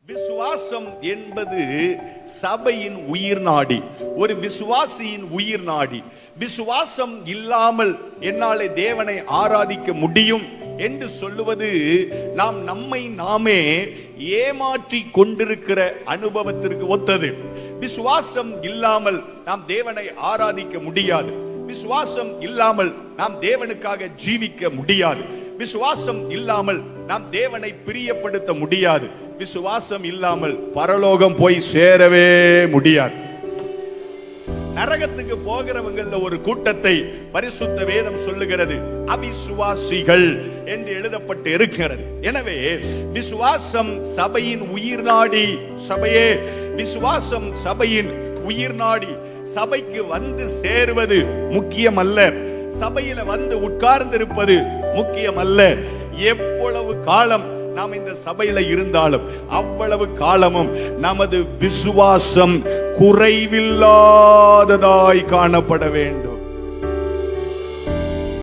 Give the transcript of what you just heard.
விசுவாசம் என்பது சபையின் உயிர் நாடி, ஒரு விசுவாசியின் உயிர் நாடி. விசுவாசம் இல்லாமல் என்னாலே தேவனை ஆராதிக்க முடியும் என்று சொல்லுவது நாம் நம்மை நாமே ஏமாற்றி கொண்டிருக்கிற அனுபவத்திற்கு ஒத்தது. விசுவாசம் இல்லாமல் நாம் தேவனை ஆராதிக்க முடியாது. விசுவாசம் இல்லாமல் நாம் தேவனுக்காக ஜீவிக்க முடியாது. விசுவாசம் இல்லாமல் நாம் தேவனை பிரியப்படுத்த முடியாது. விசுவாசம் இல்லாமல் பரலோகம் போய் சேரவே முடியாது. நரகத்துக்கு போகிறவங்கள ஒரு கூட்டத்தை பரிசுத்த வேதம் சொல்லுகிறது அவிசுவாசிகள் என்று எழுதப்பட்டு இருக்கிறது. எனவே விசுவாசம் சபையின் உயிர் நாடி. சபையே, விசுவாசம் சபையின் உயிர் நாடி. சபைக்கு வந்து சேருவது முக்கியம் அல்ல, சபையில வந்து உட்கார்ந்திருப்பது முக்கியம் அல்ல. எவ்வளவு காலம் நாம் இந்த சபையில இருந்தாலும் அவ்வளவு காலமும் நமது விசுவாசம் குறைவில்லாததாய் காணப்பட வேண்டும்.